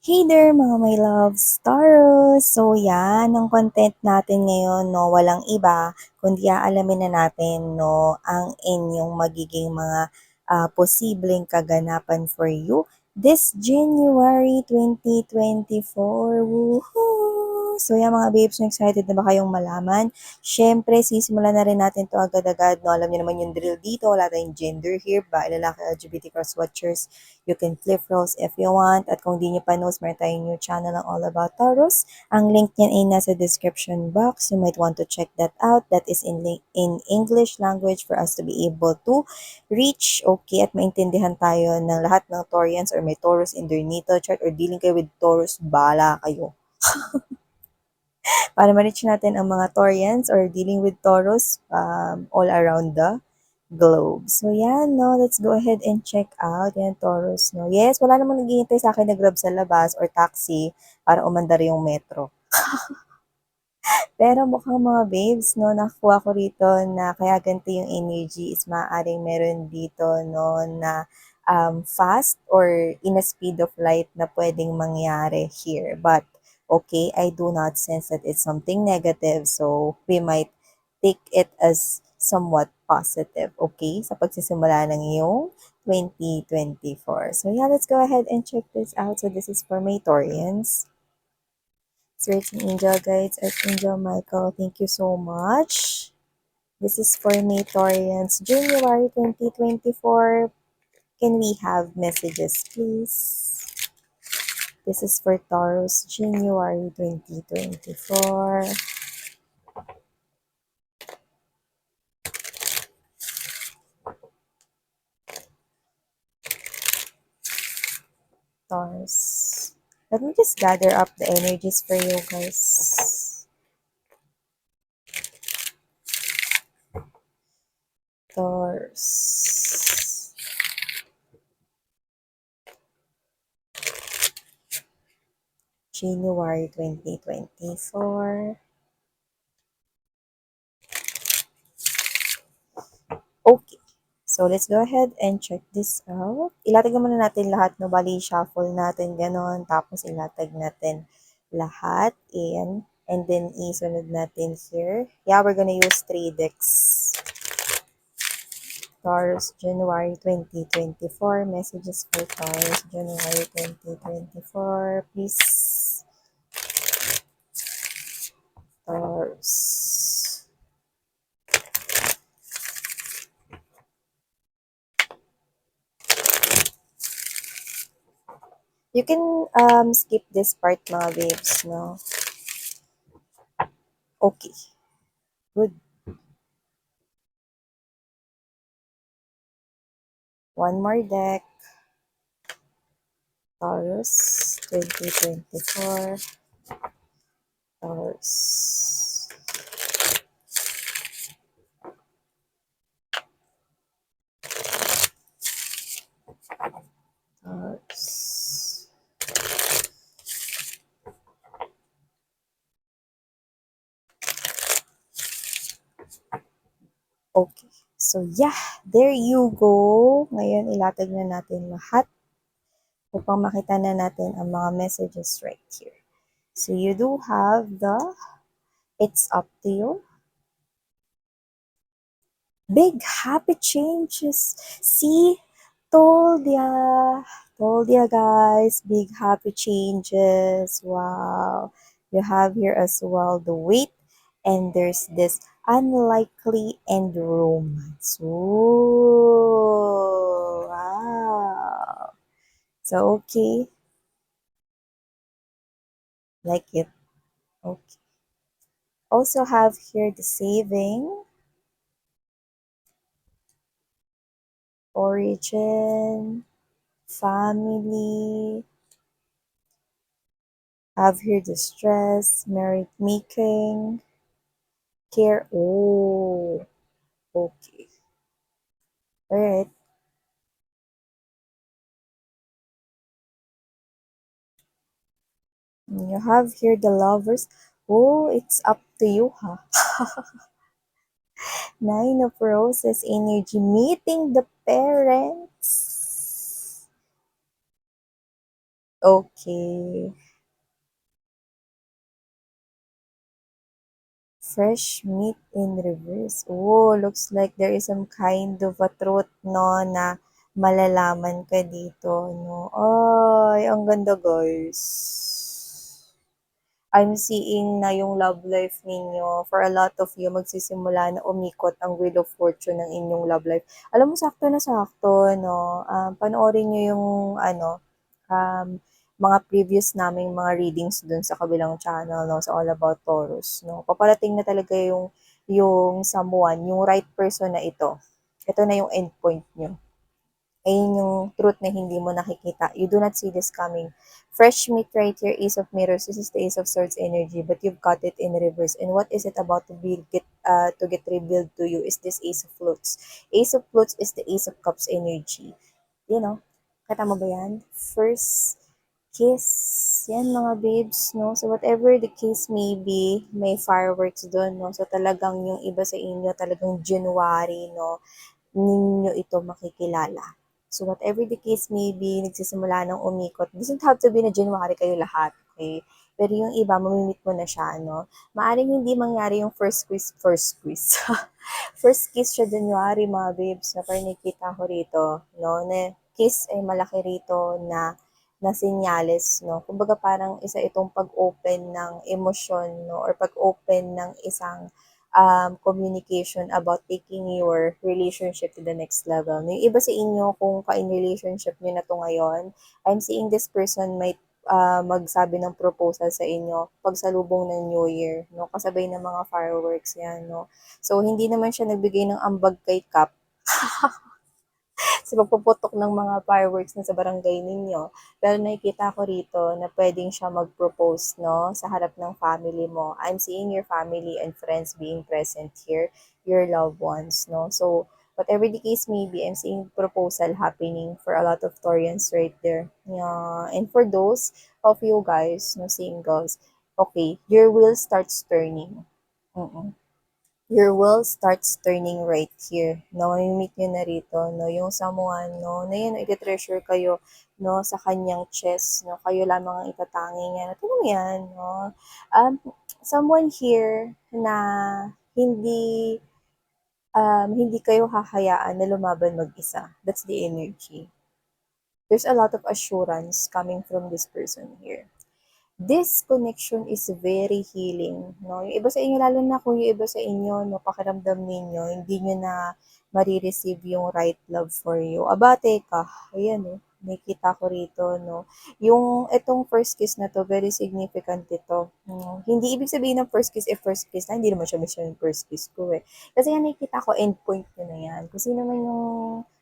Hey there mga my loves, Taurus! So yan, ang content natin ngayon, no, walang iba, kundi aalamin na natin, no, ang inyong magiging mga posibleng kaganapan for you this January 2024. Woohoo! So yan mga babes, excited na ba kayong malaman? Siyempre, sisimulan na rin natin to agad-agad, no, alam niyo naman yung drill dito, wala tayong gender here, ba, lalaki, LGBT cross watchers. You can flip roles if you want. At kung di nyo pa knows, meron tayong new channel ang All About Taurus. Ang link niyan ay nasa description box. You might want to check that out. That is in English language for us to be able to reach, okay, at maintindihan tayo ng lahat ng Taurians or may Taurus in their natal chart or dealing kayo with Taurus, bala kayo. Para ma-reach natin ang mga Taurians or dealing with Taurus all around the globe. So, yan, no? Let's go ahead and check out. Yan, Taurus, no? Yes, wala namang naghihintay sa akin na grab sa labas or taxi para umandar yung metro. Pero mukhang mga babes, no, nakuha ko rito na kaya ganito yung energy is maaaring meron dito, no, na fast or in a speed of light na pwedeng mangyari here. But, okay, I do not sense that it's something negative. So, we might take it as somewhat positive, okay, sa pagsisimula ng iyong 2024. So, yeah, let's go ahead and check this out. So, this is for my Taurians. Searching Angel Guides, Archangel Michael, thank you so much. This is for me, Taurians, January 2024. Can we have messages, please? This is for Taurus, January 2024. Taurus. Let me just gather up the energies for you guys. Taurus. January 2024. Okay. So, let's go ahead and check this out. Ilatag naman natin lahat, no? Bali, shuffle natin, ganon. Tapos, ilatag natin lahat in. And then, isunod natin here. Yeah, we're gonna use 3 decks. Taurus, January 2024. Messages for Taurus, January 2024. Please. Taurus. You can skip this part, mga babes, no? Okay. Good. One more deck. Taurus 2024. Taurus. Taurus. Okay. So, yeah. There you go. Ngayon, ilatag na natin lahat upang makita na natin ang mga messages right here. So, you do have the it's up to you. Big happy changes. See? Told ya. Told ya, guys. Big happy changes. Wow. You have here as well the weight. And there's this unlikely and romance. Ooh, wow. So, okay. Like it. Okay. Also have here the saving. Origin. Family. Have here the stress. Merit making. Care. Oh, okay. All right. You have here the lovers. Oh, it's up to you, huh? Nine of Roses energy. Meeting the parents. Okay. Fresh meat in reverse. Oh, looks like there is some kind of a truth, no, na malalaman ka dito, no? Ay, ang ganda, guys. I'm seeing na yung love life ninyo, for a lot of you, magsisimula na umikot ang Wheel of Fortune ng inyong love life. Alam mo, sakto na sakto, no? Panoorin nyo yung, um, mga previous naming mga readings dun sa kabilang channel, no? Sa All About Taurus, no? Paparating na talaga yung someone, yung right person na ito. Ito na yung endpoint nyo. Ayun yung truth na hindi mo nakikita. You do not see this coming. Fresh meat right here, Ace of Mirrors. This is the Ace of Swords energy, but you've got it in reverse. And what is it about to get revealed to you is this Ace of Flutes. Ace of Flutes is the Ace of Cups energy. You know, kata mo ba yan? First kiss. Yan mga babes, no? So whatever the case may be, may fireworks doon, no? So talagang yung iba sa inyo, talagang January, no? Ninyo ito makikilala. So whatever the case may be, nagsisimula ng umikot. Doesn't have to be na January kayo lahat, okay? Pero yung iba, mamimit mo na siya, no? Maaring hindi mangyari yung first quiz. First kiss siya January, mga babes, na parang nakita ko rito, no? Na kiss ay malaki rito na senyales, no? Kumbaga parang isa itong pag-open ng emosyon, no? Or pag-open ng isang communication about taking your relationship to the next level. No, yung iba sa inyo, kung ka-in relationship nyo na to ngayon, I'm seeing this person might magsabi ng proposal sa inyo pagsalubong ng New Year, no? Kasabay ng mga fireworks yan, no? So, hindi naman siya nagbigay ng ambag kay Kap sa pagpuputok ng mga fireworks na sa barangay ninyo. Pero nakikita ko rito na pwedeng siya mag-propose, no, sa harap ng family mo. I'm seeing your family and friends being present here, your loved ones, no. So, whatever the case may be, I'm seeing proposal happening for a lot of Torians right there. Yeah. And for those of you guys, no, singles, okay, your wheel starts turning. Mm-mm. Your world starts turning right here. No, mamimit nyo na rito, no, yung someone, no, na yun, i-treasure kayo, no, sa kanyang chest, no, kayo lamang ang itatangi niya. Ito mo yan, no. Um, Someone here na hindi, hindi kayo hahayaan na lumaban mag-isa. That's the energy. There's a lot of assurance coming from this person here. This connection is very healing, no? Yung iba sa inyo, lalo na kung yung iba sa inyo, no, pakiramdam ninyo, hindi nyo na marireceive yung right love for you. Aba, teka, ayan, no, nakita ko rito, no? Yung itong first kiss na to, very significant ito. Hindi ibig sabihin ng first kiss, first kiss na, hindi naman siya mission yung first kiss ko, eh. Kasi yan, nakikita ko, endpoint nyo na yan. Kasi naman yung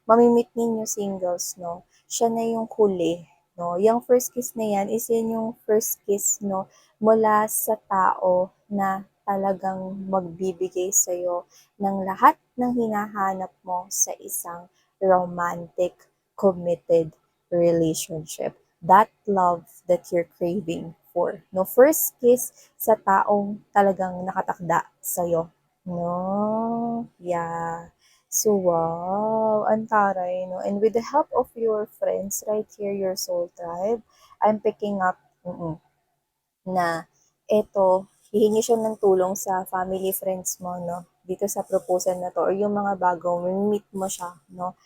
mamimit ninyo singles, no? Siya na yung huli, no? Yung first kiss na yan is yun yung first kiss, no, mula sa tao na talagang magbibigay sa'yo ng lahat ng hinahanap mo sa isang romantic, committed relationship. That love that you're craving for. No, first kiss sa taong talagang nakatakda sa'yo. No? Yeah. So, wow, ang taray, no? And with the help of your friends right here, your soul tribe, I'm picking up na eto, hihingi siya ng tulong sa family friends mo, no? Dito sa proposal na to, or yung mga bago, meet mo siya, no?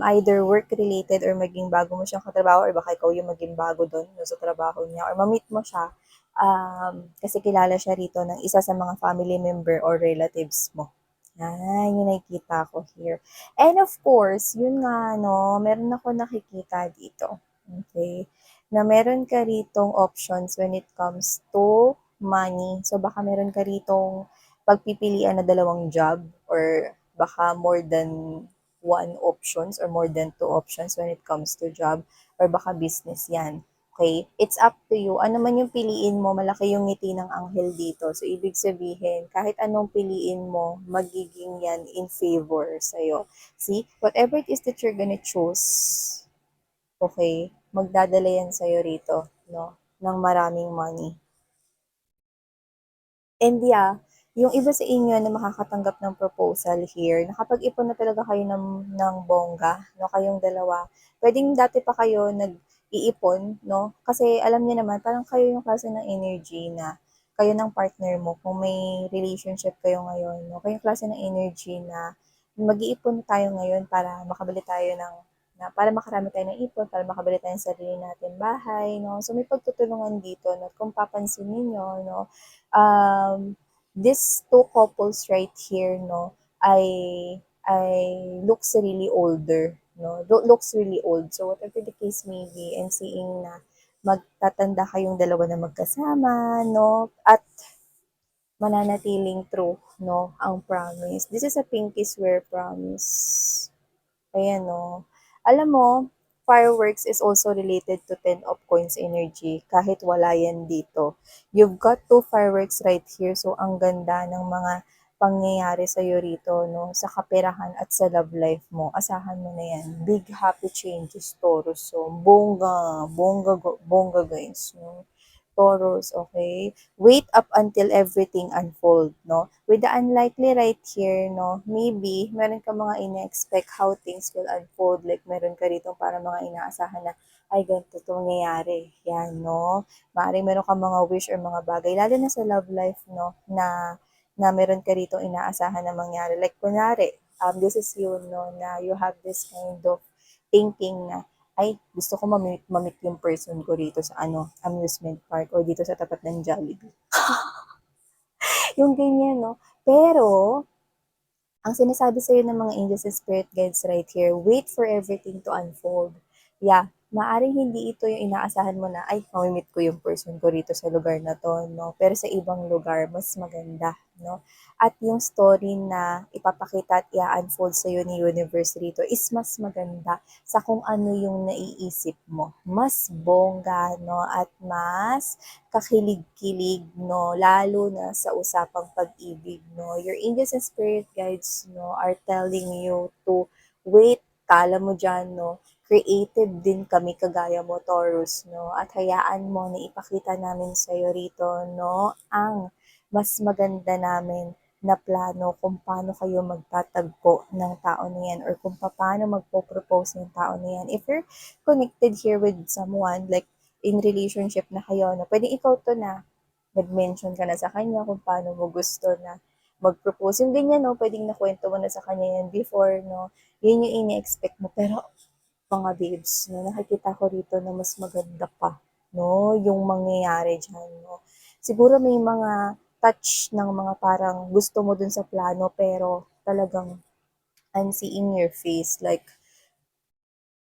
Either work-related or maging bago mo siyang katrabaho, or baka ikaw yung maging bago doon, no, sa trabaho niya, or ma-meet mo siya, kasi kilala siya rito ng isa sa mga family member or relatives mo. Yan, yung nakikita ko here. And of course, yun nga, no, meron ako nakikita dito. Okay? Na meron ka ritong options when it comes to money. So, baka meron ka ritong pagpipilian na dalawang job, or baka more than one options or more than two options when it comes to job, or baka business yan. Okay? It's up to you. Ano man yung piliin mo, malaki yung ngiti ng anghel dito. So, ibig sabihin, kahit anong piliin mo, magiging yan in favor sa'yo. See? Whatever it is that you're gonna choose, okay, magdadala yan sa'yo rito, no, ng maraming money. And yeah, yung iba sa inyo na makakatanggap ng proposal here, nakapag-ipon na talaga kayo ng bongga, no, kayong dalawa. Pwedeng dati pa kayo iipon, 'no? Kasi alam niyo naman parang kayo yung klase ng energy na kayo ng partner mo kung may relationship kayo ngayon 'no, kayo yung klase ng energy na mag-iipon tayo ngayon para makabili tayo para makarami tayo ng ipon, para makabili tayo ng sarili nating bahay 'no. So, may pagtutulungan dito 'no, kung papansin ninyo 'no, um, these two couples right here 'no, ay looks really older 'no, looks really old. So, whatever the case may be, I'm seeing na magtatanda kayong dalawa na magkasama 'no, at mananatiling true 'no, ang promise. This is a pinky swear promise. Ayan 'no. Alam mo, fireworks is also related to Ten of Coins energy kahit wala yan dito. You've got two fireworks right here, so ang ganda ng mga pangyayari sa'yo rito 'no, sa kaperahan at sa love life mo. Asahan mo na yan. Big happy changes, Taurus. So, bongga, bongga, bongga guys 'no. Taurus, okay? Wait up until everything unfold, no? With the unlikely right here, no? Maybe, meron ka mga ina-expect how things will unfold. Like, meron ka rito para mga inaasahan na, ay, ganito ito mangyayari. Yan, no? Maaaring meron ka mga wish or mga bagay, lalo na sa love life, no? Na meron ka rito inaasahan na mangyari. Like, kunwari, this is you, no? Na you have this kind of thinking na, ay, gusto ko mamit yung person ko dito sa amusement park or dito sa tapat ng Jollibee. Yung ganyan, no? Pero, ang sinasabi sa'yo ng mga angels and spirit guides right here, wait for everything to unfold. Yeah, maaring hindi ito yung inaasahan mo na, ay, mamimit ko yung person ko rito sa lugar na to, no? Pero sa ibang lugar, mas maganda, no? At yung story na ipapakita at i-unfold sa'yo ni universe rito is mas maganda sa kung ano yung naiisip mo. Mas bongga, no? At mas kakilig-kilig, no? Lalo na sa usapang pag-ibig, no? Your angels and spirit guides, no, are telling you to wait, kala mo dyan, no? Creative din kami kagaya mo, Taurus, no? At hayaan mo na ipakita namin sa'yo rito, no? Ang mas maganda namin na plano kung paano kayo magtatagpo ng tao na yan or kung paano magpo-propose ng tao na yan. If you're connected here with someone, like in relationship na kayo, no, pwede ikaw to na nag-mention ka na sa kanya kung paano mo gusto na mag-propose. Yung ganyan, no, pwedeng nakwento mo na sa kanya yan before, no, yun yung ini-expect mo. Pero, mga babes, no, nakikita ko rito na mas maganda pa, no, yung mangyayari dyan, no. Siguro may mga touch ng mga parang gusto mo dun sa plano, pero talagang I'm seeing your face, like,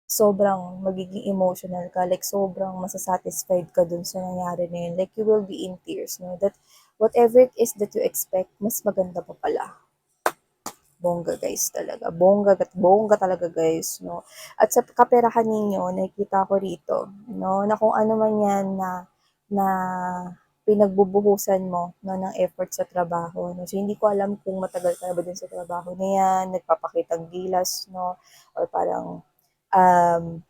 sobrang magiging emotional ka, like sobrang masasatisfied ka dun sa nangyari na yun. Like you will be in tears, no? That whatever it is that you expect, mas maganda pa pala. Bongga guys talaga. Bongga talaga guys, no? At sa kaperahan ninyo, nakikita ko rito, no? Na kung ano man yan na pinagbubuhusan mo no, ng effort sa trabaho. No? So, hindi ko alam kung matagal ka na ba din sa trabaho na yan, nagpapakitang gilas, no? Or parang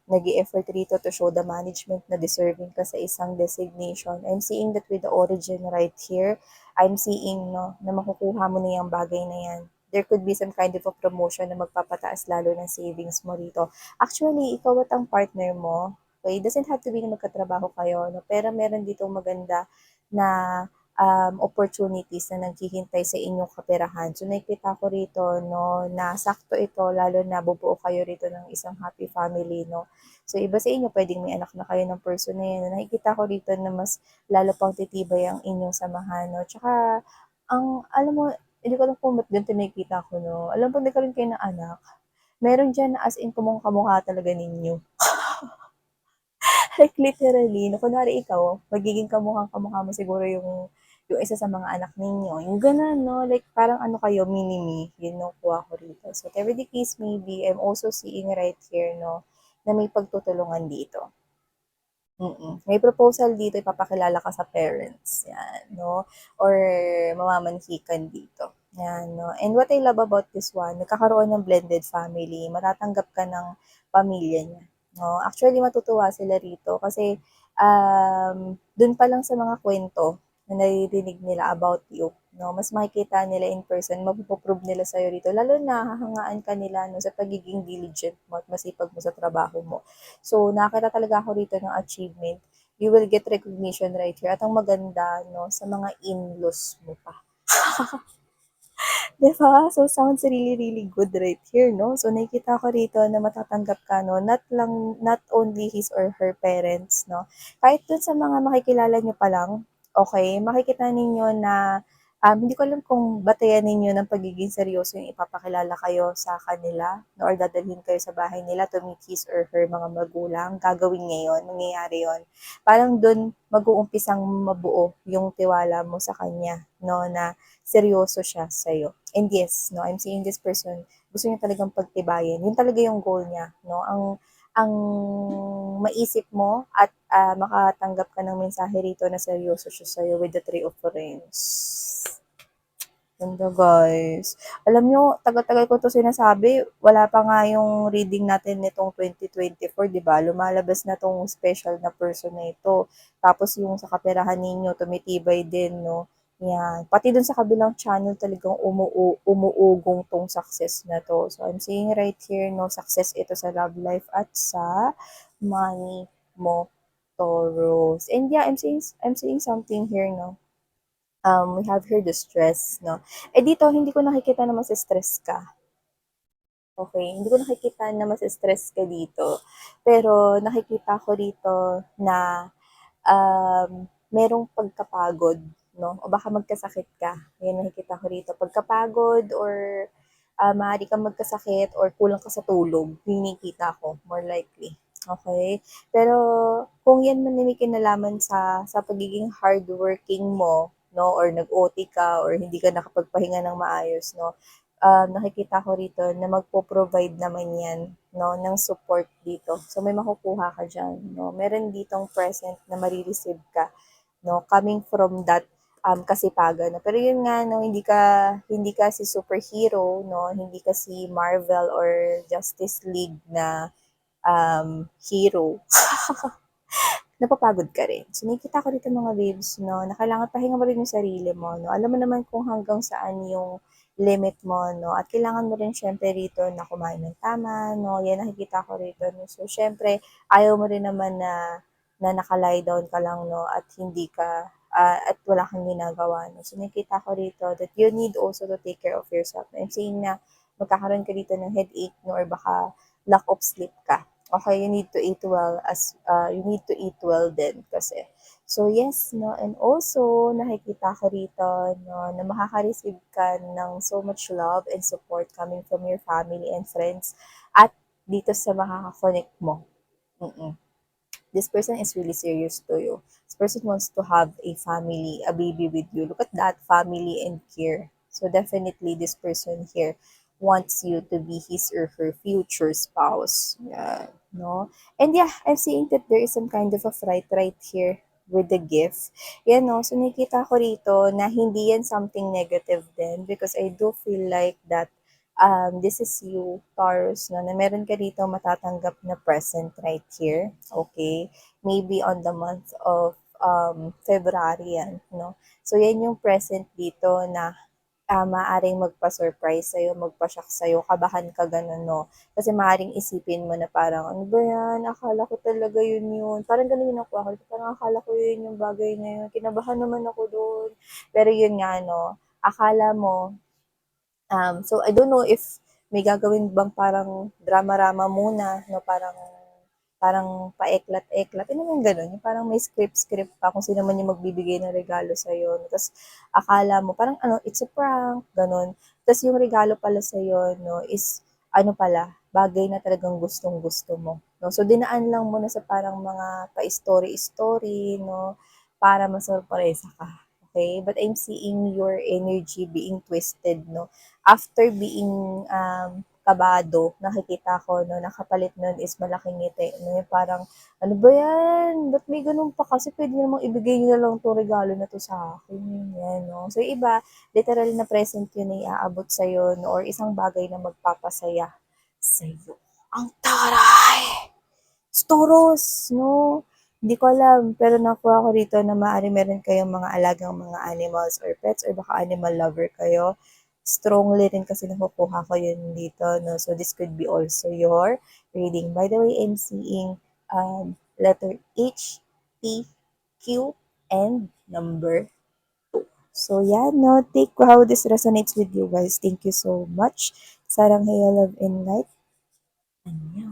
nag effort rito to show the management na deserving ka sa isang designation. I'm seeing that with the origin right here, I'm seeing no, na makukuha mo na yung bagay na yan. There could be some kind of a promotion na magpapataas lalo ng savings mo rito. Actually, ikaw at ang partner mo, okay, it doesn't have to be na magkatrabaho kayo, no? Pero meron ditong maganda na opportunities na naghihintay sa inyong kaperahan. So, nakikita ko rito, no, na sakto ito, lalo na bubuo kayo rito ng isang happy family, no. So, iba sa inyo, pwedeng may anak na kayo ng person na yun. Nakikita ko rito na mas lalo pang titibay ang inyong samahan, no. Tsaka, alam mo, hindi ko alam kung ba't ganito nakikita ko, no. Alam mo, nagkaroon kayo ng anak, meron dyan na as in kamukha talaga ninyo. Like literally, no, kunwari ikaw, magiging kamukhang-kamukha mo siguro yung isa sa mga anak ninyo. Yung gano'n, no? Like, parang ano kayo, mini-me. Yun yung kuha ko rito. So, whatever the case may be, I'm also seeing right here, no, na may pagtutulungan dito. May proposal dito, ipapakilala ka sa parents. Yan, no? Or mamamanhikan dito. Yan, no? And what I love about this one, nagkakaroon ng blended family. Matatanggap ka ng pamilya niya. No? Actually, matutuwa sila rito kasi dun pa lang sa mga kwento, na naririnig nila about you, 'no? Mas makikita nila in person, mapo-prove nila sa'yo dito, lalo na hahangaan ka nila 'no, sa pagiging diligent mo at masipag mo sa trabaho mo. So, nakakita talaga ako rito ng achievement. You will get recognition right here at ang maganda 'no, sa mga in-laws mo pa. 'Di ba? So, sounds really, really good right here, no? So, nakikita ko rito na matatanggap ka, no? Not only his or her parents, no? Kahit dun sa mga makikilala nyo pa lang, okay, makikita ninyo na, hindi ko alam kung batayan ninyo ng pagiging seryoso yung ipapakilala kayo sa kanila, no? Or dadalhin kayo sa bahay nila to meet his or her mga magulang. Gagawin ngayon, mangyayari yon. Parang dun mag-uumpisang mabuo yung tiwala mo sa kanya, no? Na seryoso siya sa'yo. And yes, no, I'm seeing this person, gusto niya talagang pagtibayin. Yun talaga yung goal niya, no? Ang maisip mo at makatanggap ka ng mensahe rito na seryoso siya sa'yo with the Three of Wands. Ganda guys. Alam nyo, tagal-tagal ko to sinasabi, wala pa nga yung reading natin nitong 2024, di ba? Lumalabas na tong special na person na ito. Tapos yung sa kaperahan ninyo, tumitibay din, no? Yan. Pati dun sa kabilang channel talagang umuugong tong success na to. So, I'm seeing right here, no, success ito sa love life at sa money mo, Taurus. And yeah, I'm seeing something here, no? We have here the stress, no? Eh dito, hindi ko nakikita na mas-stress ka. Okay? Hindi ko nakikita na mas-stress ka dito. Pero nakikita ko dito na merong pagkapagod, no? O baka magkasakit ka. Yan nakikita ko rito. Pagkapagod or maaari kang magkasakit or kulang ka sa tulog. Yung nakikita ko, more likely. Okay? Pero kung yan man may kinalaman sa pagiging hardworking mo, no, or nag-OT ka or hindi ka nakapagpahinga ng maayos, no, nakikita ko rito na magpo-provide naman yan, no, ng support dito. So, may makukuha ka dyan, no. Meron ditong present na marireceive ka, no, coming from that kasipagan. No? Pero yun nga, no, hindi ka si superhero, no, hindi ka si Marvel or Justice League na hero. Napapagod ka rin. So, nakikita ko dito mga babes, no, na kailangan pahinga mo rin yung sarili mo, no. Alam mo naman kung hanggang saan yung limit mo, no. At kailangan mo rin syempre rito na kumain ng tama, no. Yan nakikita ko rito, no. So, syempre, ayaw mo rin naman na naka-lie down ka lang, no, at hindi ka, at wala kang ginagawa, no. So, nakikita ko rito that you need also to take care of yourself. I'm saying na magkakaroon ka dito ng headache, no, or baka lack of sleep ka. Okay, you need to eat well you need to eat well din kasi. So yes, no, and also nakikita ko rito no na makaka-receive ka ng so much love and support coming from your family and friends at dito sa makaka-connect mo. Mm-mm. This person is really serious to you. This person wants to have a family, a baby with you. Look at that family and care. So definitely this person here wants you to be his or her future spouse. Yeah, no? And yeah, I'm seeing that there is some kind of a fright right here with the gift. Yan, no? So nakikita ko rito na hindi yan something negative din because I do feel like that this is you, Taurus, no, na meron ka dito matatanggap na present right here, okay? Maybe on the month of February yan, no? So, yan yung present dito na maaaring magpa-surprise sa'yo, magpa-shock sa'yo, kabahan ka ganun, no? Kasi maaaring isipin mo na parang, ano ba yan? Akala ko talaga yun. Parang ganun yung nakuha ko. Parang akala ko yun yung bagay na yun. Kinabahan naman ako doon. Pero yun nga, no? Akala mo, so I don't know if may gagawin bang parang drama-rama muna, no, parang parang paeklat-eklat, ano yung gano'n, yung parang may script-script pa kung sino man yung magbibigay ng regalo sa'yo. No? Tapos akala mo, parang ano, it's a prank, gano'n. Tapos yung regalo pala sa'yo, no, is ano pala, bagay na talagang gustong-gusto mo. No? So dinaan lang muna sa parang mga pa-story-story, no, para masurpresa ka. Okay? But I'm seeing your energy being twisted, no? After being kabado, nakikita ko, no, nakapalit nun is malaking ngiti, no, yung parang, ano ba yan? Ba't may ganun pa kasi? Pwede namang ibigay nyo na lang itong regalo na to sa akin, yan, no. So, yung iba, literal na present yun na iaabot sa'yo, no, or isang bagay na magpapasaya sa'yo. Ang taray! Taurus, no? Hindi ko alam, pero nakuha ko rito na maaari meron kayong mga alagang mga animals or pets or baka animal lover kayo. Strongly rin kasi nakukuha ko yun dito, no? So, this could be also your reading. By the way, I'm seeing letter H, P, Q, and number. So, yeah, no, take how this resonates with you guys. Thank you so much. Sarang Heyo Love and Light. Annyeong.